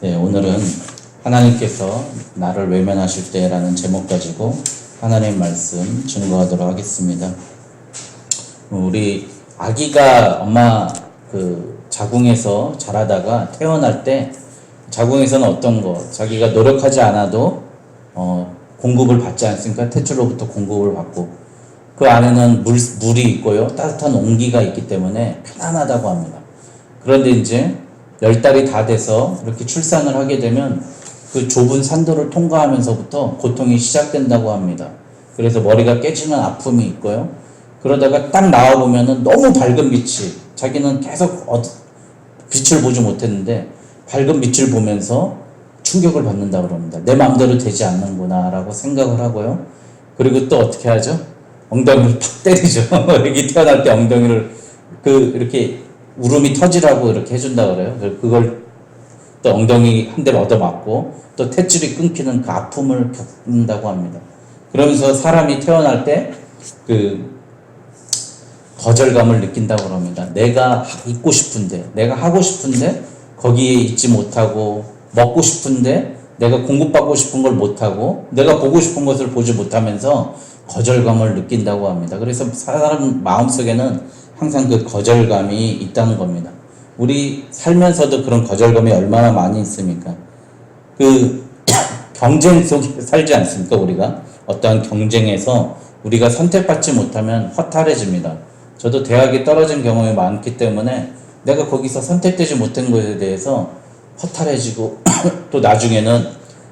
네, 오늘은 하나님께서 나를 외면하실 때라는 제목 가지고 하나님 말씀 증거하도록 하겠습니다. 우리 아기가 엄마 자궁에서 자라다가 태어날 때 자궁에서는 어떤 거 자기가 노력하지 않아도 공급을 받지 않습니까? 태초로부터 공급을 받고 그 안에는 물이 있고요, 따뜻한 온기가 있기 때문에 편안하다고 합니다. 그런데 이제 10달이 다 돼서 이렇게 출산을 하게 되면 그 좁은 산도를 통과하면서부터 고통이 시작된다고 합니다. 그래서 머리가 깨지는 아픔이 있고요. 그러다가 딱 나와보면은 너무 밝은 빛이, 자기는 계속 빛을 보지 못했는데 밝은 빛을 보면서 충격을 받는다고 합니다. 내 마음대로 되지 않는구나 라고 생각을 하고요. 그리고 또 어떻게 하죠? 엉덩이를 팍 때리죠. 애기 태어날 때 엉덩이를 이렇게 울음이 터지라고 이렇게 해준다 그래요. 그걸 또 엉덩이 한 대 얻어맞고 또 탯줄이 끊기는 그 아픔을 겪는다고 합니다. 그러면서 사람이 태어날 때 거절감을 느낀다고 합니다. 내가 있고 싶은데, 내가 하고 싶은데 거기에 있지 못하고, 먹고 싶은데 내가 공급받고 싶은 걸 못하고, 내가 보고 싶은 것을 보지 못하면서 거절감을 느낀다고 합니다. 그래서 사람 마음속에는 항상 그 거절감이 있다는 겁니다. 우리 살면서도 그런 거절감이 얼마나 많이 있습니까? 경쟁 속에 살지 않습니까? 우리가 어떠한 경쟁에서 우리가 선택받지 못하면 허탈해집니다. 저도 대학에 떨어진 경험이 많기 때문에 내가 거기서 선택되지 못한 것에 대해서 허탈해지고 또 나중에는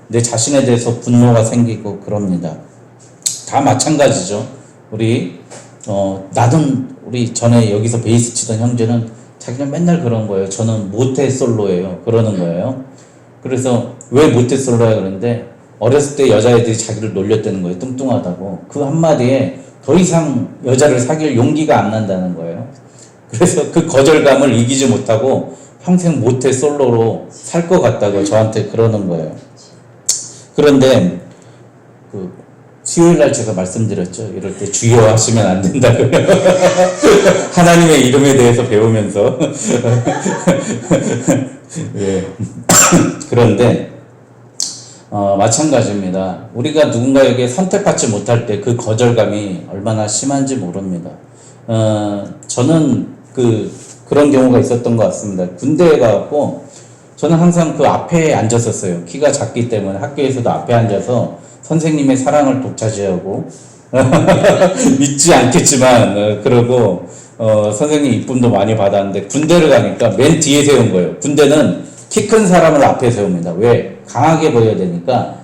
내 자신에 대해서 분노가 생기고 그럽니다. 다 마찬가지죠. 우리 전에 여기서 베이스 치던 형제는 자기는 맨날 그런 거예요. 저는 모태솔로예요. 그러는 거예요. 그래서 왜 모태솔로야 그러는데, 어렸을 때 여자애들이 자기를 놀렸다는 거예요. 뚱뚱하다고. 그 한마디에 더 이상 여자를 사귈 용기가 안 난다는 거예요. 그래서 그 거절감을 이기지 못하고 평생 모태솔로로 살 것 같다고 저한테 그러는 거예요. 그런데 수요일날 제가 말씀드렸죠. 이럴 때 주여 하시면 안 된다고요. 하나님의 이름에 대해서 배우면서. 예. 그런데 마찬가지입니다. 우리가 누군가에게 선택받지 못할 때 그 거절감이 얼마나 심한지 모릅니다. 저는 그런 경우가 있었던 것 같습니다. 군대에 가갖고 저는 항상 그 앞에 앉았었어요. 키가 작기 때문에 학교에서도 앞에 앉아서 선생님의 사랑을 독차지하고 믿지 않겠지만 그러고 선생님 이쁨도 많이 받았는데, 군대를 가니까 맨 뒤에 세운 거예요. 군대는 키 큰 사람을 앞에 세웁니다. 왜? 강하게 보여야 되니까.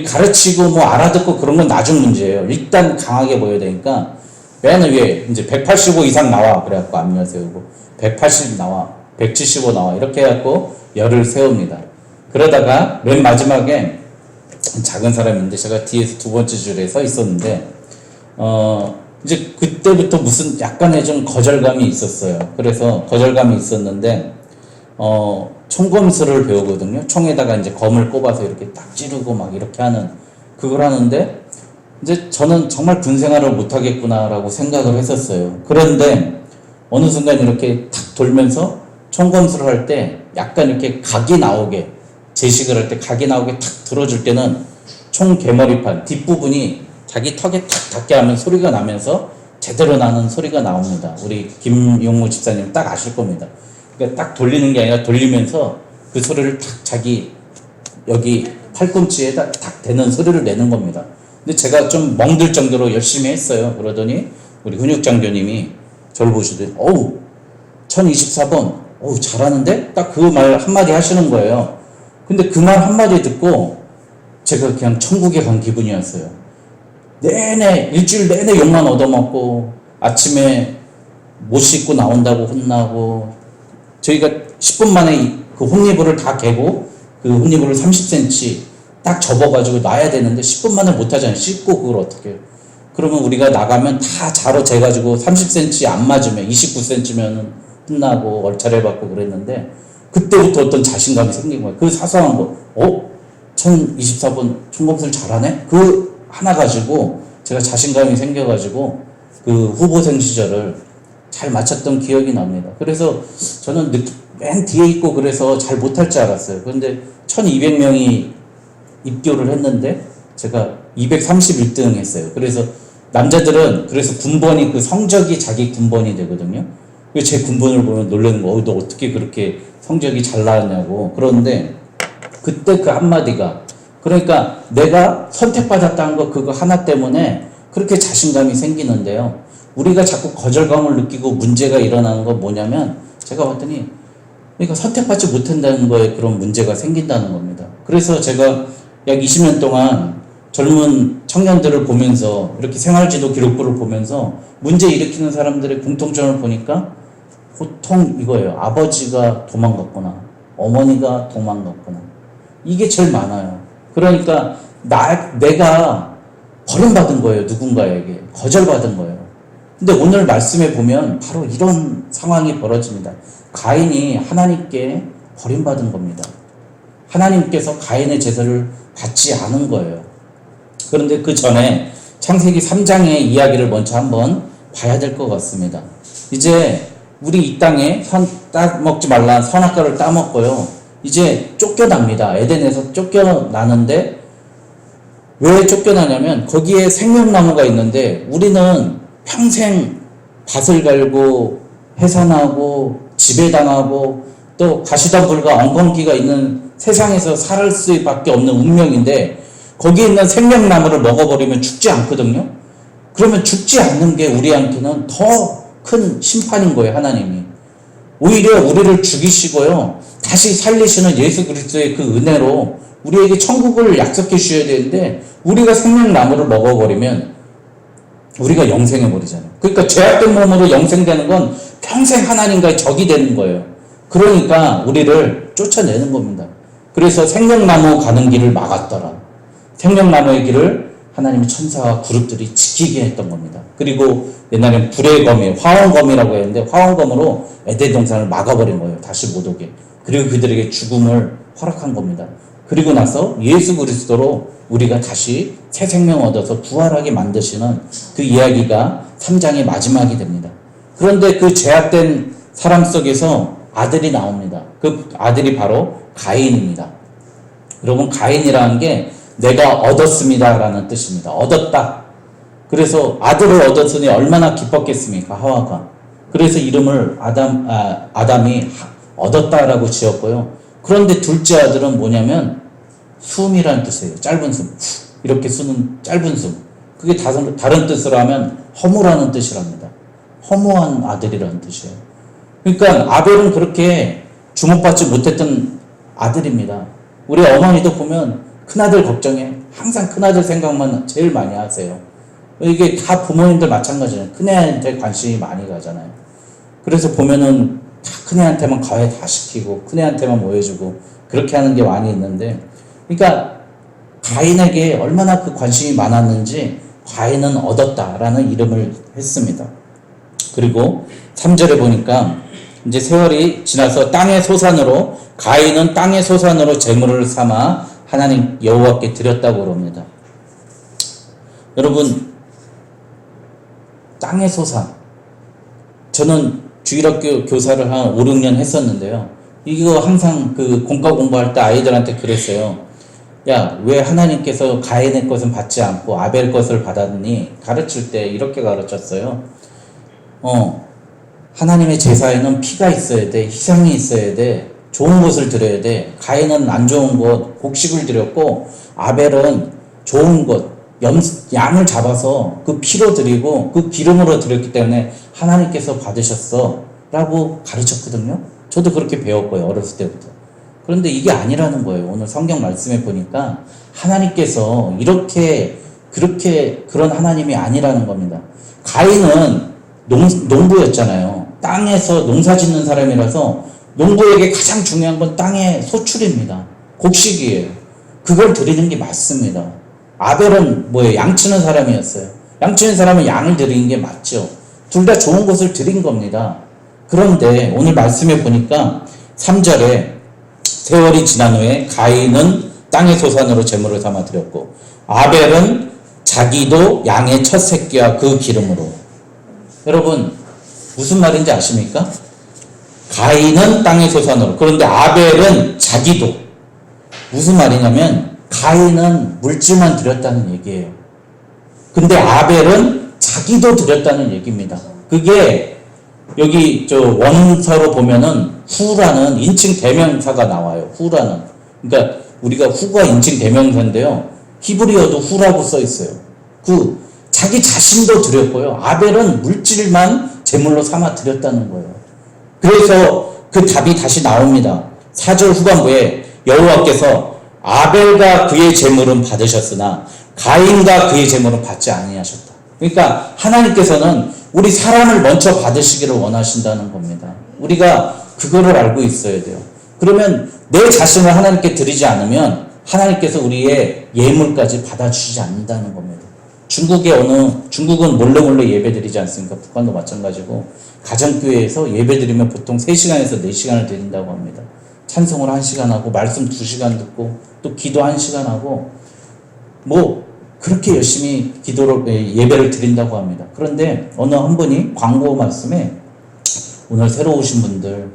가르치고 뭐 알아듣고 그런 건 나중 문제예요. 일단 강하게 보여야 되니까 맨 위에 이제 185 이상 나와 그래갖고 앞면 세우고, 180 나와, 175 나와, 이렇게 해갖고 열을 세웁니다. 그러다가 맨 마지막에 작은 사람인데 제가 뒤에서 두 번째 줄에 서 있었는데 이제 그때부터 무슨 약간의 좀 거절감이 있었어요. 그래서 거절감이 있었는데 총검술을 배우거든요. 총에다가 이제 검을 꼽아서 이렇게 딱 찌르고 막 이렇게 하는, 그걸 하는데 이제 저는 정말 군 생활을 못 하겠구나라고 생각을 했었어요. 그런데 어느 순간 이렇게 탁 돌면서 총검술을 할 때 약간 이렇게 각이 나오게, 제식을 할 때 각이 나오게 탁 들어줄 때는 총 개머리판 뒷부분이 자기 턱에 탁 닿게 하면 소리가 나면서 제대로 나는 소리가 나옵니다. 우리 김용무 집사님 딱 아실 겁니다. 그러니까 딱 돌리는 게 아니라 돌리면서 그 소리를 탁 자기 여기 팔꿈치에다 탁 대는 소리를 내는 겁니다. 근데 제가 좀 멍들 정도로 열심히 했어요. 그러더니 우리 훈육장교님이 저를 보시더니 1024번 잘하는데? 딱 그 말 한마디 하시는 거예요. 근데 그 말 한마디 듣고 제가 그냥 천국에 간 기분이었어요. 일주일 내내 욕만 얻어먹고, 아침에 못 씻고 나온다고 혼나고, 저희가 10분 만에 그 혼이불을 다 개고, 그 혼이불을 30cm 딱 접어가지고 놔야 되는데 10분 만에 못하잖아요. 씻고 그걸 어떻게 해요. 그러면 우리가 나가면 다 자로 재가지고 30cm 안 맞으면 29cm면 혼나고 얼차려 받고 그랬는데, 그때부터 어떤 자신감이 생긴 거예요. 그 사소한 거, 1024번 총검술 잘하네? 그 하나 가지고 제가 자신감이 생겨가지고 그 후보생 시절을 잘 마쳤던 기억이 납니다. 그래서 저는 맨 뒤에 있고 그래서 잘 못할 줄 알았어요. 그런데 1200명이 입교를 했는데 제가 231등 했어요. 그래서 남자들은 그래서 군번이 그 성적이 자기 군번이 되거든요. 그래서 제 군번을 보면 놀라는 거, 너 어떻게 그렇게 성적이 잘 나왔냐고. 그런데 그때 그 한마디가, 그러니까 내가 선택받았다는 거 그거 하나 때문에 그렇게 자신감이 생기는데요. 우리가 자꾸 거절감을 느끼고 문제가 일어나는 건 뭐냐면, 제가 봤더니 그러니까 선택받지 못한다는 거에 그런 문제가 생긴다는 겁니다. 그래서 제가 약 20년 동안 젊은 청년들을 보면서 이렇게 생활지도 기록부를 보면서 문제 일으키는 사람들의 공통점을 보니까 보통 이거예요. 아버지가 도망갔거나 어머니가 도망갔거나, 이게 제일 많아요. 그러니까 내가 버림받은 거예요. 누군가에게 거절받은 거예요. 근데 오늘 말씀에 보면 바로 이런 상황이 벌어집니다. 가인이 하나님께 버림받은 겁니다. 하나님께서 가인의 제사를 받지 않은 거예요. 그런데 그 전에 창세기 3장의 이야기를 먼저 한번 봐야 될 것 같습니다. 이제 우리 이 땅에 따먹지 말라는 선악과를 따먹고요. 이제 쫓겨납니다. 에덴에서 쫓겨나는데, 왜 쫓겨나냐면 거기에 생명나무가 있는데 우리는 평생 밭을 갈고 해산하고 지배당하고 또 가시덤불과 엉겅퀴가 있는 세상에서 살 수밖에 없는 운명인데, 거기에 있는 생명나무를 먹어버리면 죽지 않거든요. 그러면 죽지 않는 게 우리한테는 더 큰 심판인 거예요. 하나님이 오히려 우리를 죽이시고요, 다시 살리시는 예수 그리스도의 그 은혜로 우리에게 천국을 약속해 주셔야 되는데, 우리가 생명나무를 먹어버리면 우리가 영생해 버리잖아요. 그러니까 죄악된 몸으로 영생되는 건 평생 하나님과의 적이 되는 거예요. 그러니까 우리를 쫓아내는 겁니다. 그래서 생명나무 가는 길을 막았더라. 생명나무의 길을 하나님의 천사와 그룹들이 지키게 했던 겁니다. 그리고 옛날엔 불의 검이, 화원검이라고 했는데 화원검으로 에덴 동산을 막아버린 거예요. 다시 못 오게. 그리고 그들에게 죽음을 허락한 겁니다. 그리고 나서 예수 그리스도로 우리가 다시 새 생명 얻어서 부활하게 만드시는 그 이야기가 3장의 마지막이 됩니다. 그런데 그 죄악된 사람 속에서 아들이 나옵니다. 그 아들이 바로 가인입니다. 여러분, 가인이라는 게 내가 얻었습니다 라는 뜻입니다. 얻었다. 그래서 아들을 얻었으니 얼마나 기뻤겠습니까, 하와가. 그래서 이름을 아담이 얻었다라고 지었고요. 그런데 둘째 아들은 뭐냐면 숨이라는 뜻이에요. 짧은 숨. 이렇게 쓰는 짧은 숨. 그게 다른 뜻으로 하면 허무라는 뜻이랍니다. 허무한 아들이라는 뜻이에요. 그러니까 아벨은 그렇게 주목받지 못했던 아들입니다. 우리 어머니도 보면 큰아들 걱정해. 항상 큰아들 생각만 제일 많이 하세요. 이게 다 부모님들 마찬가지예요. 큰애한테 관심이 많이 가잖아요. 그래서 보면은 다 큰애한테만 과외 다 시키고 큰애한테만 뭐 해주고 그렇게 하는 게 많이 있는데, 그러니까 가인에게 얼마나 그 관심이 많았는지 가인은 얻었다라는 이름을 했습니다. 그리고 3절에 보니까 이제 세월이 지나서 땅의 소산으로, 가인은 땅의 소산으로 제물을 삼아 하나님 여호와께 드렸다고 그럽니다. 여러분, 땅의 소산, 저는 주일학교 교사를 한 5, 6년 했었는데요. 이거 항상 그 공과 공부할 때 아이들한테 그랬어요. 야, 왜 하나님께서 가인의 것은 받지 않고 아벨 것을 받았니? 가르칠 때 이렇게 가르쳤어요. 하나님의 제사에는 피가 있어야 돼. 희생이 있어야 돼. 좋은 것을 드려야 돼. 가인은 안 좋은 것, 곡식을 드렸고, 아벨은 좋은 것, 양을 잡아서 그 피로 드리고 그 기름으로 드렸기 때문에 하나님께서 받으셨어 라고 가르쳤거든요. 저도 그렇게 배웠고요, 어렸을 때부터. 그런데 이게 아니라는 거예요. 오늘 성경 말씀에 보니까 하나님께서 그렇게 그런 하나님이 아니라는 겁니다. 가인은 농부였잖아요. 땅에서 농사 짓는 사람이라서 농부에게 가장 중요한 건 땅의 소출입니다. 곡식이에요. 그걸 드리는 게 맞습니다. 아벨은 뭐예요? 양치는 사람이었어요. 양치는 사람은 양을 드리는 게 맞죠. 둘 다 좋은 것을 드린 겁니다. 그런데 오늘 말씀에 보니까 3절에 세월이 지난 후에 가인은 땅의 소산으로 제물을 삼아 드렸고, 아벨은 자기도 양의 첫 새끼와 그 기름으로. 여러분, 무슨 말인지 아십니까? 가인은 땅의 소산으로, 그런데 아벨은 자기도. 무슨 말이냐면 가인은 물질만 드렸다는 얘기예요. 근데 아벨은 자기도 드렸다는 얘기입니다. 그게 여기 저 원서로 보면은 후라는 인칭 대명사가 나와요. 후라는. 그러니까 우리가 후가 인칭 대명사인데요. 히브리어도 후라고 써 있어요. 그 자기 자신도 드렸고요. 아벨은 물질만 제물로 삼아 드렸다는 거예요. 그래서 그 답이 다시 나옵니다. 4절 후반부에 여호와께서 아벨과 그의 제물은 받으셨으나 가인과 그의 제물은 받지 아니하셨다. 그러니까 하나님께서는 우리 사람을 먼저 받으시기를 원하신다는 겁니다. 우리가 그거를 알고 있어야 돼요. 그러면 내 자신을 하나님께 드리지 않으면 하나님께서 우리의 예물까지 받아주시지 않는다는 겁니다. 중국은 몰래 예배 드리지 않습니까? 북한도 마찬가지고 가정교회에서 예배 드리면 보통 3시간에서 4시간을 드린다고 합니다. 찬송을 1시간 하고 말씀 2시간 듣고 또 기도 1시간 하고 뭐 그렇게 열심히 예배를 드린다고 합니다. 그런데 어느 한 분이 광고 말씀에 오늘 새로 오신 분들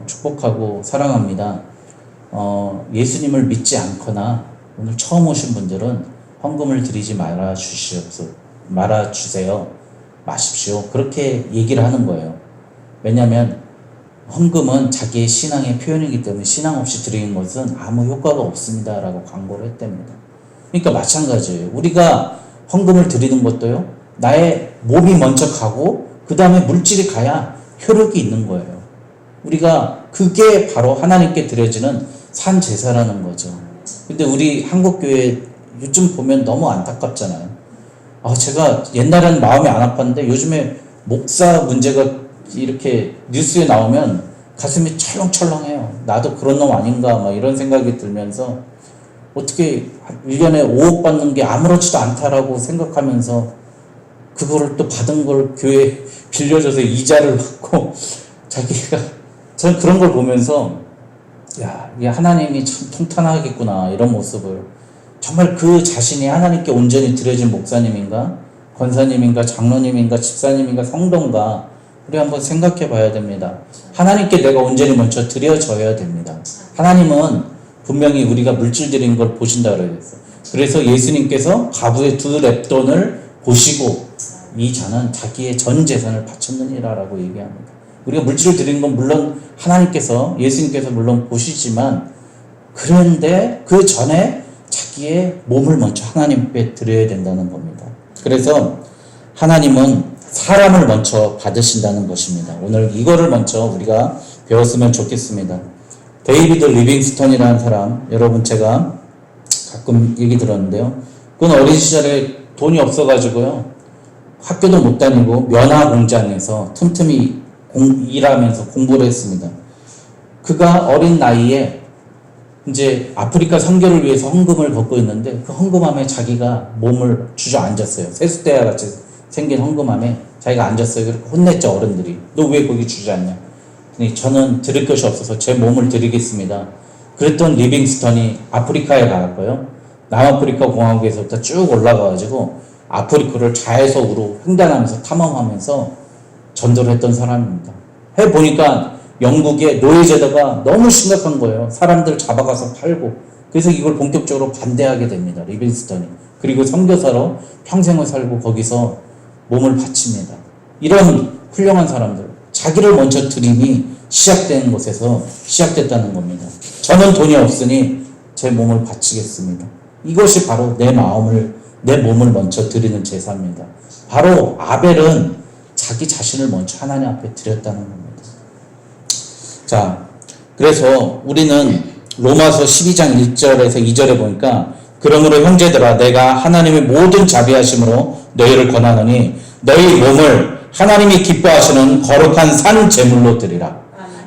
축복하고 사랑합니다. 예수님을 믿지 않거나 오늘 처음 오신 분들은 헌금을 드리지 마십시오. 그렇게 얘기를 하는 거예요. 왜냐하면 헌금은 자기의 신앙의 표현이기 때문에 신앙 없이 드리는 것은 아무 효과가 없습니다. 라고 광고를 했답니다. 그러니까 마찬가지예요. 우리가 헌금을 드리는 것도요. 나의 몸이 먼저 가고 그 다음에 물질이 가야 효력이 있는 거예요. 우리가 그게 바로 하나님께 드려지는 산 제사라는 거죠. 근데 우리 한국교회 요즘 보면 너무 안타깝잖아요. 제가 옛날에는 마음이 안 아팠는데 요즘에 목사 문제가 이렇게 뉴스에 나오면 가슴이 철렁철렁해요. 나도 그런 놈 아닌가 막 이런 생각이 들면서 어떻게 1년에 5억 받는 게 아무렇지도 않다라고 생각하면서 그거를 또 받은 걸 교회에 빌려줘서 이자를 받고 저는 그런 걸 보면서 이게 하나님이 참 통탄하겠구나 이런 모습을 정말 그 자신이 하나님께 온전히 드려진 목사님인가 권사님인가 장로님인가 집사님인가 성도인가 우리 한번 생각해 봐야 됩니다. 하나님께 내가 온전히 먼저 드려져야 됩니다. 하나님은 분명히 우리가 물질 드린 걸 보신다 그랬어요. 그래서 예수님께서 가부의 2렙돈을 보시고 이 자는 자기의 전 재산을 바쳤느니라라고 얘기합니다. 우리가 물질을 드리는 건 물론 예수님께서 물론 보시지만 그런데 그 전에 자기의 몸을 먼저 하나님께 드려야 된다는 겁니다. 그래서 하나님은 사람을 먼저 받으신다는 것입니다. 오늘 이거를 먼저 우리가 배웠으면 좋겠습니다. 데이비드 리빙스턴이라는 사람, 여러분 제가 가끔 얘기 들었는데요. 그건 어린 시절에 돈이 없어가지고요. 학교도 못 다니고 면화 공장에서 틈틈이 일하면서 공부를 했습니다. 그가 어린 나이에 이제 아프리카 선교를 위해서 헌금을 걷고 있는데 그 헌금함에 자기가 몸을 주저앉았어요. 세숫대와 같이 생긴 헌금함에 자기가 앉았어요. 그렇게 혼냈죠, 어른들이. 너 왜 거기 주저앉냐? 저는 드릴 것이 없어서 제 몸을 드리겠습니다. 그랬던 리빙스턴이 아프리카에 가고요. 남아프리카 공화국에서부터 쭉 올라가가지고 아프리카를 자해석으로 횡단하면서 탐험하면서 전도를 했던 사람입니다. 해보니까 영국의 노예제도가 너무 심각한 거예요. 사람들 잡아가서 팔고. 그래서 이걸 본격적으로 반대하게 됩니다. 리빙스턴이. 그리고 선교사로 평생을 살고 거기서 몸을 바칩니다. 이런 훌륭한 사람들. 자기를 먼저 드림이 시작된 곳에서 시작됐다는 겁니다. 저는 돈이 없으니 제 몸을 바치겠습니다. 이것이 바로 내 몸을 먼저 드리는 제사입니다. 바로 아벨은 자기 자신을 먼저 하나님 앞에 드렸다는 겁니다. 자, 그래서 우리는 로마서 12장 1절에서 2절에 보니까 그러므로 형제들아 내가 하나님의 모든 자비하심으로 너희를 권하노니 너희 몸을 하나님이 기뻐하시는 거룩한 산 제물로 드리라.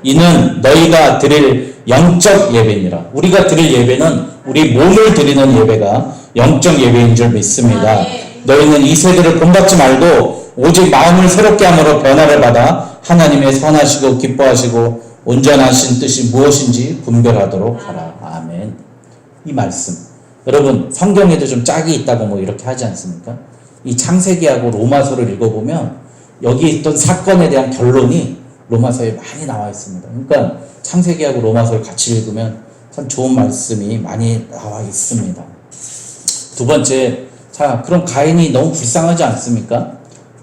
이는 너희가 드릴 영적 예배니라. 우리가 드릴 예배는 우리 몸을 드리는 예배가 영적 예배인 줄 믿습니다. 너희는 이 세대를 본받지 말고 오직 마음을 새롭게 함으로 변화를 받아 하나님의 선하시고 기뻐하시고 온전하신 뜻이 무엇인지 분별하도록 하라. 아멘. 이 말씀. 여러분 성경에도 좀 짝이 있다고 뭐 이렇게 하지 않습니까? 이 창세기하고 로마서를 읽어보면 여기 있던 사건에 대한 결론이 로마서에 많이 나와 있습니다. 그러니까 창세기하고 로마서를 같이 읽으면 참 좋은 말씀이 많이 나와 있습니다. 두 번째, 자, 그럼 가인이 너무 불쌍하지 않습니까?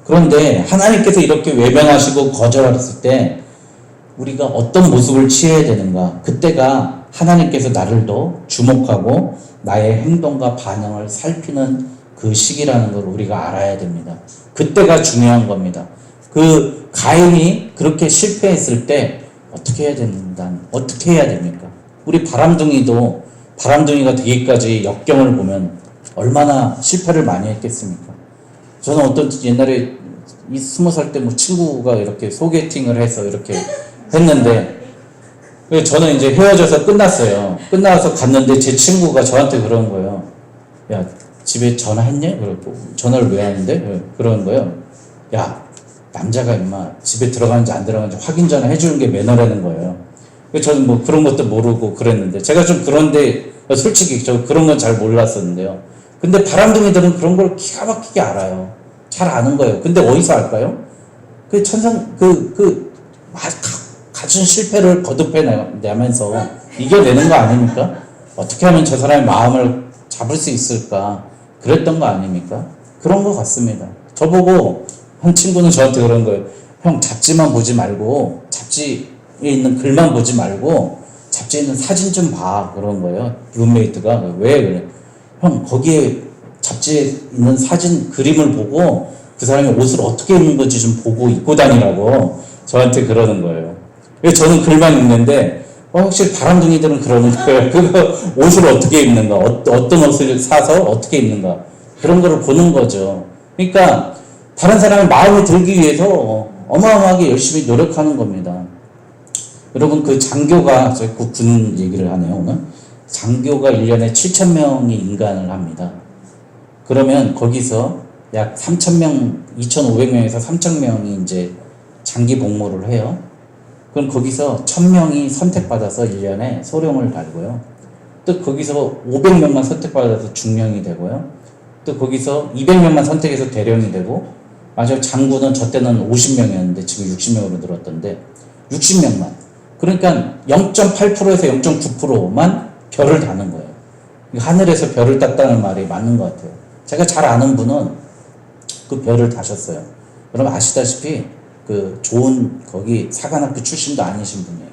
그런데 하나님께서 이렇게 외면하시고 거절하셨을 때 우리가 어떤 모습을 취해야 되는가? 그때가 하나님께서 나를 더 주목하고 나의 행동과 반응을 살피는 그 시기라는 걸 우리가 알아야 됩니다. 그때가 중요한 겁니다. 그 가인이 그렇게 실패했을 때 어떻게 해야 됩니까? 어떻게 해야 됩니까? 우리 바람둥이가 되기까지 역경을 보면 얼마나 실패를 많이 했겠습니까? 저는 어떤 옛날에 20살 때 뭐 친구가 이렇게 소개팅을 해서 이렇게 했는데 저는 이제 헤어져서 끝났어요. 끝나서 갔는데 제 친구가 저한테 그런 거예요. 야, 집에 전화했냐? 그러고 전화를 왜 하는데? 그러는 거예요. 야, 남자가 임마 집에 들어가는지 안 들어가는지 확인 전화 해주는 게 매너라는 거예요. 저는 뭐 그런 것도 모르고 그랬는데 제가 좀 그런데 솔직히 저 그런 건 잘 몰랐었는데요. 근데 바람둥이들은 그런 걸 기가 막히게 알아요. 잘 아는 거예요. 근데 어디서 알까요? 가진 실패를 거듭해내면서 이겨내는 거 아닙니까? 어떻게 하면 저 사람의 마음을 잡을 수 있을까? 그랬던 거 아닙니까? 그런 거 같습니다. 저보고 한 친구는 저한테 그런 거예요. 형, 잡지만 보지 말고, 잡지에 있는 글만 보지 말고, 잡지에 있는 사진 좀 봐. 그런 거예요. 룸메이트가. 왜 그래? 형, 거기에 잡지에 있는 사진, 그림을 보고, 그 사람이 옷을 어떻게 입는 건지 좀 보고 입고 다니라고 저한테 그러는 거예요. 저는 글만 읽는데, 확실히 바람둥이들은 그러는 거예요. 그거 옷을 어떻게 입는가, 어떤 옷을 사서 어떻게 입는가, 그런 거를 보는 거죠. 그러니까, 다른 사람의 마음에 들기 위해서 어마어마하게 열심히 노력하는 겁니다. 여러분, 그 장교가, 저희 군 얘기를 하네요, 오늘. 장교가 1년에 7,000명의 인간을 합니다. 그러면 거기서 약 3,000명, 2,500명에서 3,000명이 이제 장기 복무를 해요. 그럼 거기서 1,000명이 선택받아서 1년에 소령을 달고요. 또 거기서 500명만 선택받아서 중령이 되고요. 또 거기서 200명만 선택해서 대령이 되고, 맞아요. 장군은 저 때는 50명이었는데 지금 60명으로 늘었던데 60명만. 그러니까 0.8%에서 0.9%만 별을 다는 거예요. 하늘에서 별을 땄다는 말이 맞는 것 같아요. 제가 잘 아는 분은 그 별을 다셨어요. 여러분 아시다시피 그 좋은 거기 사관학교 출신도 아니신 분이에요.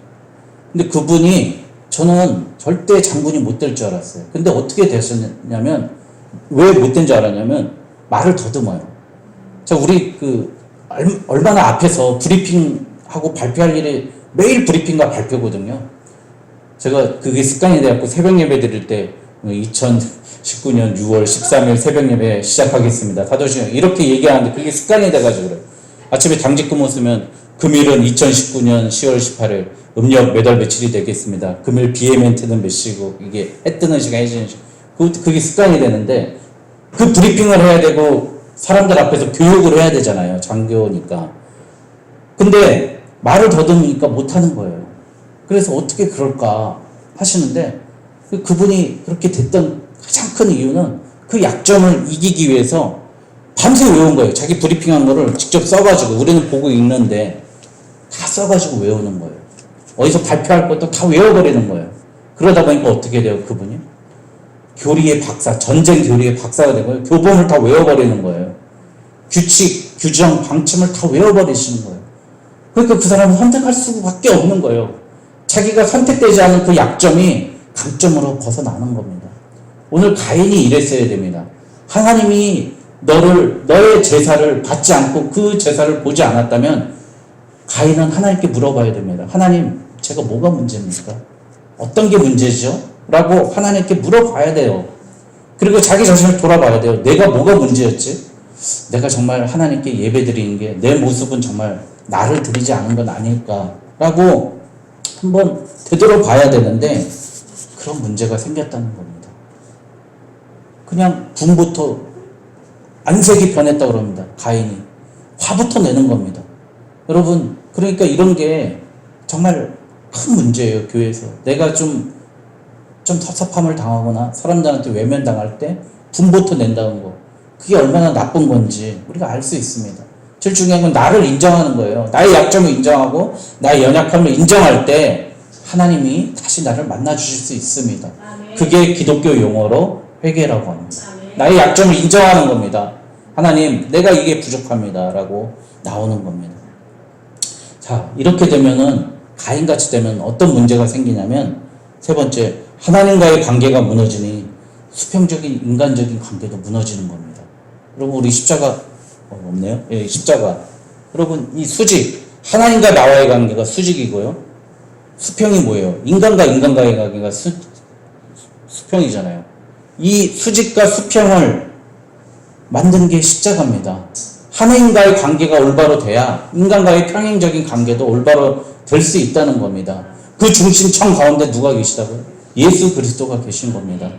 근데 그분이 저는 절대 장군이 못 될 줄 알았어요. 근데 어떻게 되셨냐면, 왜 못 된 줄 알았냐면 말을 더듬어요. 자, 우리 얼마나 앞에서 브리핑하고 발표할 일이 매일 브리핑과 발표거든요. 제가 그게 습관이 돼갖고 새벽 예배 드릴 때 2019년 6월 13일 새벽 예배 시작하겠습니다. 사도신경 이렇게 얘기하는데 그게 습관이 돼가지고 그래요. 아침에 당직 근무 쓰면 금일은 2019년 10월 18일 음력 몇 월 며칠이 되겠습니다. 금일 비의 멘트는 몇 시고 이게 해 뜨는 시간 해지는 시간. 그게 습관이 되는데 그 브리핑을 해야 되고 사람들 앞에서 교육을 해야 되잖아요. 장교니까. 근데 말을 더듬으니까 못하는 거예요. 그래서 어떻게 그럴까 하시는데 그분이 그렇게 됐던 가장 큰 이유는 그 약점을 이기기 위해서 밤새 외운 거예요. 자기 브리핑한 거를 직접 써가지고, 우리는 보고 읽는데 다 써가지고 외우는 거예요. 어디서 발표할 것도 다 외워버리는 거예요. 그러다 보니까 어떻게 돼요, 그분이? 교리의 박사, 전쟁 교리의 박사가 된 거예요. 교본을 다 외워버리는 거예요. 규칙, 규정, 방침을 다 외워버리시는 거예요. 그러니까 그 사람은 선택할 수밖에 없는 거예요. 자기가 선택되지 않은 그 약점이 강점으로 벗어나는 겁니다. 오늘 가인이 이랬어야 됩니다. 하나님이 너의 제사를 받지 않고 그 제사를 보지 않았다면 가인은 하나님께 물어봐야 됩니다. 하나님, 제가 뭐가 문제입니까? 어떤 게 문제죠? 라고 하나님께 물어봐야 돼요. 그리고 자기 자신을 돌아봐야 돼요. 내가 뭐가 문제였지? 내가 정말 하나님께 예배드리는 게 내 모습은 정말 나를 드리지 않은 건 아닐까라고 한번 되돌아봐야 되는데 그런 문제가 생겼다는 겁니다. 그냥 분부터 안색이 변했다고 그럽니다. 가인이. 화부터 내는 겁니다. 여러분, 그러니까 이런 게 정말 큰 문제예요, 교회에서. 내가 좀 섭섭함을 당하거나 사람들한테 외면당할 때 분부터 낸다는 거. 그게 얼마나 나쁜 건지 우리가 알 수 있습니다. 제일 중요한 건 나를 인정하는 거예요. 나의 약점을 인정하고 나의 연약함을 인정할 때 하나님이 다시 나를 만나 주실 수 있습니다. 아멘. 그게 기독교 용어로 회개라고 합니다. 아멘. 나의 약점을 인정하는 겁니다. 하나님, 내가 이게 부족합니다. 라고 나오는 겁니다. 자, 이렇게 되면은, 가인같이 되면 어떤 문제가 생기냐면, 세 번째, 하나님과의 관계가 무너지니 수평적인 인간적인 관계도 무너지는 겁니다. 여러분, 우리 십자가, 없네요? 예, 십자가. 여러분, 이 수직, 하나님과 나와의 관계가 수직이고요. 수평이 뭐예요? 인간과 인간과의 관계가 수평이잖아요. 이 수직과 수평을 만든 게 십자가입니다. 하나님과의 관계가 올바로 돼야 인간과의 평행적인 관계도 올바로 될 수 있다는 겁니다. 그 중심청 가운데 누가 계시다고요? 예수 그리스도가 계신 겁니다.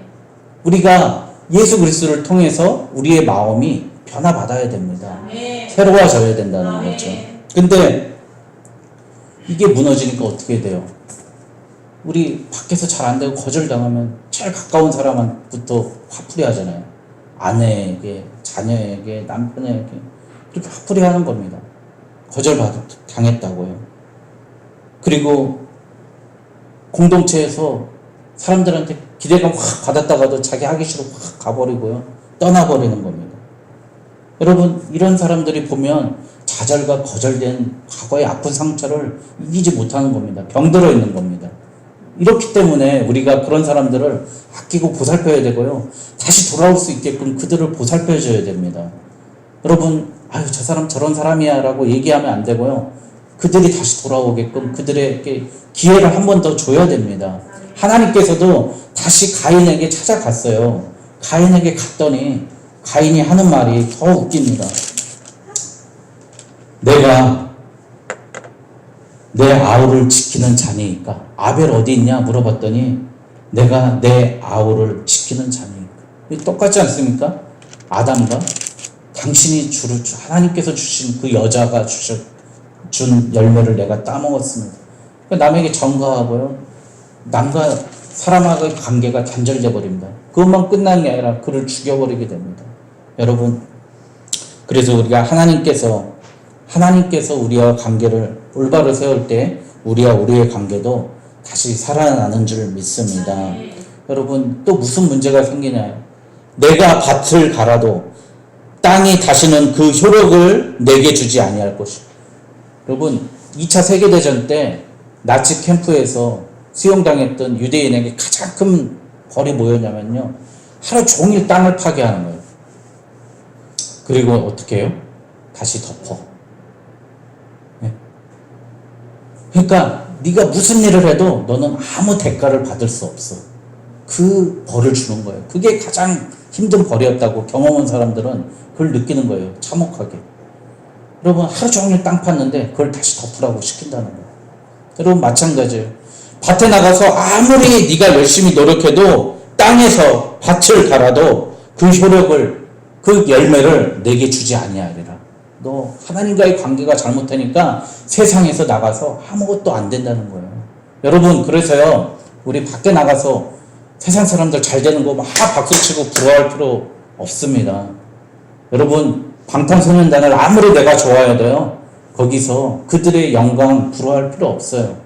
우리가 예수 그리스도를 통해서 우리의 마음이 변화받아야 됩니다. 새로워져야 된다는 거죠. 근데 이게 무너지니까 어떻게 돼요? 우리 밖에서 잘 안 되고 거절당하면 제일 가까운 사람부터 화풀이 하잖아요. 아내에게, 자녀에게, 남편에게 이렇게 화풀이 하는 겁니다. 거절당했다고요. 그리고 공동체에서 사람들한테 기대감 확 받았다가도 자기 하기 싫어 확 가버리고요. 떠나버리는 겁니다. 여러분, 이런 사람들이 보면 좌절과 거절된 과거의 아픈 상처를 이기지 못하는 겁니다. 병들어 있는 겁니다. 이렇기 때문에 우리가 그런 사람들을 아끼고 보살펴야 되고요. 다시 돌아올 수 있게끔 그들을 보살펴줘야 됩니다. 여러분, 아유, 저 사람 저런 사람이야 라고 얘기하면 안 되고요. 그들이 다시 돌아오게끔 그들에게 기회를 한 번 더 줘야 됩니다. 하나님께서도 다시 가인에게 찾아갔어요. 가인에게 갔더니 가인이 하는 말이 더 웃깁니다. 내가 내 아우를 지키는 자니까. 아벨 어디 있냐 물어봤더니 내가 내 아우를 지키는 자니까. 똑같지 않습니까? 아담과 당신이 하나님께서 주신 그 여자가 준 열매를 내가 따먹었습니다. 남에게 전가하고요. 남과 사람과의 관계가 단절돼 버립니다. 그것만 끝난 게 아니라 그를 죽여버리게 됩니다. 여러분, 그래서 우리가 하나님께서 우리와 관계를 올바로 세울 때 우리와 우리의 관계도 다시 살아나는 줄 믿습니다. 여러분, 또 무슨 문제가 생기나요? 내가 밭을 갈아도 땅이 다시는 그 효력을 내게 주지 아니할 것이요. 여러분, 2차 세계대전 때 나치 캠프에서 수용당했던 유대인에게 가장 큰 벌이 뭐였냐면요, 하루 종일 땅을 파괴하는 거예요. 그리고 어떻게 해요? 다시 덮어. 네. 그러니까 네가 무슨 일을 해도 너는 아무 대가를 받을 수 없어. 그 벌을 주는 거예요. 그게 가장 힘든 벌이었다고 경험한 사람들은 그걸 느끼는 거예요. 참혹하게. 여러분, 하루 종일 땅 팠는데 그걸 다시 덮으라고 시킨다는 거예요. 여러분, 마찬가지예요. 밭에 나가서 아무리 네가 열심히 노력해도 땅에서 밭을 갈아도 그 효력을, 그 열매를 내게 주지 아니하리라. 너 하나님과의 관계가 잘못하니까 세상에서 나가서 아무것도 안 된다는 거예요. 여러분, 그래서요, 우리 밖에 나가서 세상 사람들 잘 되는 거 막 박수치고 부러워할 필요 없습니다. 여러분, 방탄소년단을 아무리 내가 좋아해도요, 거기서 그들의 영광 부러워할 필요 없어요.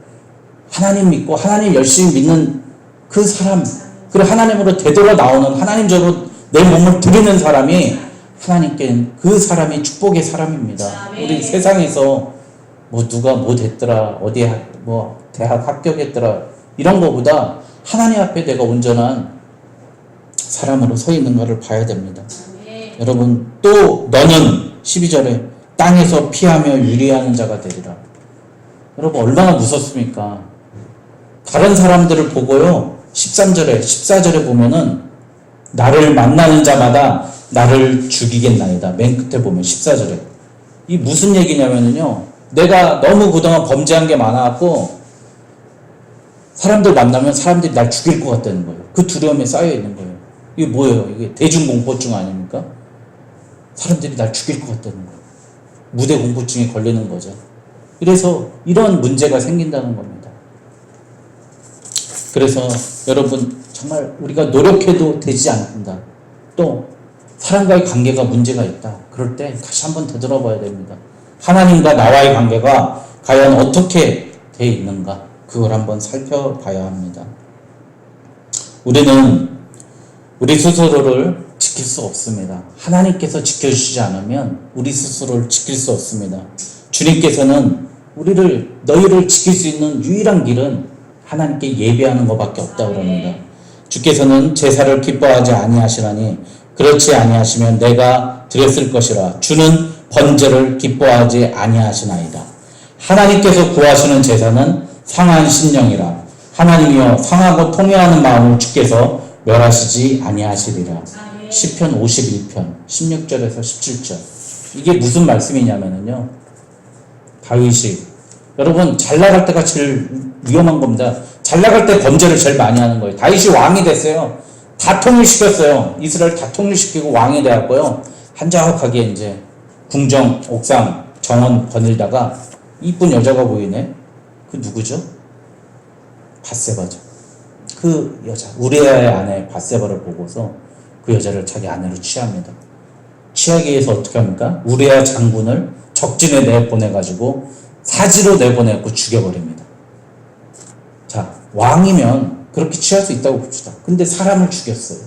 하나님 믿고 하나님 열심히 믿는 그 사람, 그리고 하나님으로 되돌아 나오는, 하나님적으로 내 몸을 드리는 사람이 하나님께 그 사람이 축복의 사람입니다. 우리 세상에서 뭐 누가 뭐 됐더라, 어디 뭐 대학 합격했더라, 이런 거보다 하나님 앞에 내가 온전한 사람으로 서 있는가를 봐야 됩니다. 여러분, 또 너는 12절에 땅에서 피하며 유리하는 자가 되리라. 여러분, 얼마나 무섭습니까? 다른 사람들을 보고요, 13절에 14절에 보면은 나를 만나는 자마다 나를 죽이겠나이다. 맨 끝에 보면 14절에 이 무슨 얘기냐면요, 내가 너무 그동안 범죄한 게 많아갖고 사람들 만나면 사람들이 날 죽일 것 같다는 거예요. 그 두려움에 쌓여 있는 거예요. 이게 뭐예요? 이게 대중공포증 아닙니까? 사람들이 날 죽일 것 같다는 거예요. 무대 공포증에 걸리는 거죠. 그래서 이런 문제가 생긴다는 겁니다. 그래서 여러분, 정말 우리가 노력해도 되지 않는다. 또 사람과의 관계가 문제가 있다. 그럴 때 다시 한번 되돌아봐야 됩니다. 하나님과 나와의 관계가 과연 어떻게 돼 있는가? 그걸 한번 살펴봐야 합니다. 우리는 우리 스스로를 지킬 수 없습니다. 하나님께서 지켜주시지 않으면 우리 스스로를 지킬 수 없습니다. 주님께서는 너희를 지킬 수 있는 유일한 길은 하나님께 예배하는 것밖에 없다 그럽니다. 주께서는 제사를 기뻐하지 아니하시나니 그렇지 아니하시면 내가 드렸을 것이라. 주는 번제를 기뻐하지 아니하시나이다. 하나님께서 구하시는 제사는 상한 심령이라. 하나님이여 상하고 통회하는 마음을 주께서 멸하시지 아니하시리라. 시편 51편 16절에서 17절. 이게 무슨 말씀이냐면요, 다윗이, 여러분 잘 나갈 때가 제일 위험한 겁니다. 잘 나갈 때 범죄를 제일 많이 하는 거예요. 다윗이 왕이 됐어요. 다 통일시켰어요. 이스라엘 다 통일시키고 왕이 되었고요. 한적하게 이제 궁정 옥상 정원 거닐다가 이쁜 여자가 보이네. 그 누구죠? 밧세바죠. 그 여자, 우리아의 아내 밧세바를 보고서 그 여자를 자기 아내로 취합니다. 취하기 위해서 어떻게 합니까? 우리아 장군을 적진에 내보내가지고 사지로 내보내고 죽여버립니다. 자, 왕이면 그렇게 취할 수 있다고 봅시다. 근데 사람을 죽였어요.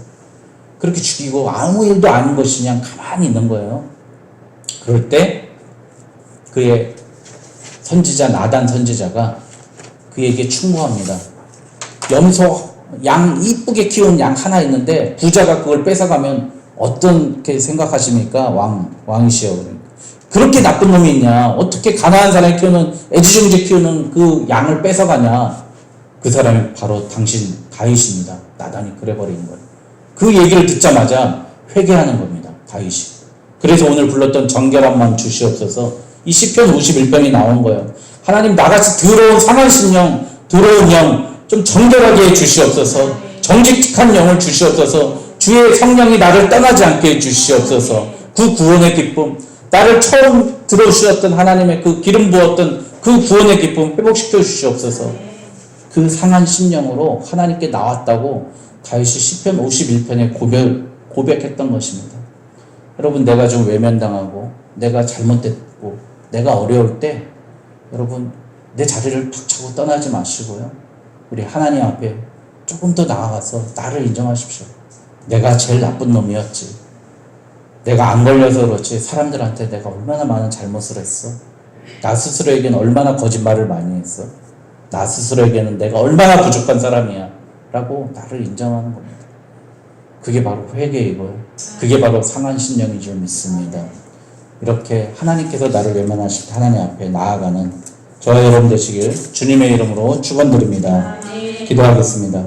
그렇게 죽이고 아무 일도 아닌 것이 그냥 가만히 있는 거예요. 그럴 때 그의 선지자 나단 선지자가 그에게 충고합니다. 염소, 양, 이쁘게 키운 양 하나 있는데 부자가 그걸 뺏어가면 어떻게 생각하십니까? 왕이시여. 그렇게 나쁜 놈이 있냐? 어떻게 가난한 사람이 키우는, 애지중지 키우는 그 양을 뺏어가냐? 그 사람이 바로 당신 다윗입니다. 나단이 그래버린 거예요. 그 얘기를 듣자마자 회개하는 겁니다. 다윗이. 그래서 오늘 불렀던 정결한 마음 주시옵소서, 이 시편 51편이 나온 거예요. 하나님, 나같이 더러운 상한 심령, 더러운 영 좀 정결하게 해 주시옵소서. 정직한 영을 주시옵소서. 주의 성령이 나를 떠나지 않게 해 주시옵소서. 그 구원의 기쁨, 나를 처음 들어주셨던 하나님의 그 기름 부었던 그 구원의 기쁨 회복시켜 주시옵소서. 그 상한 심령으로 하나님께 나왔다고 다윗이 시편 51편에 고백했던 것입니다. 여러분, 내가 좀 외면당하고 내가 잘못됐고 내가 어려울 때 여러분 내 자리를 탁 차고 떠나지 마시고요, 우리 하나님 앞에 조금 더 나아가서 나를 인정하십시오. 내가 제일 나쁜 놈이었지. 내가 안 걸려서 그렇지 사람들한테 내가 얼마나 많은 잘못을 했어. 나 스스로에게는 얼마나 거짓말을 많이 했어. 나 스스로에게는 내가 얼마나 부족한 사람이야 라고 나를 인정하는 겁니다. 그게 바로 회개이고요, 그게 바로 상한 심령인 줄 믿습니다. 이렇게 하나님께서 나를 외면하실 때 하나님 앞에 나아가는 저와 여러분 되시길 주님의 이름으로 축원드립니다. 기도하겠습니다.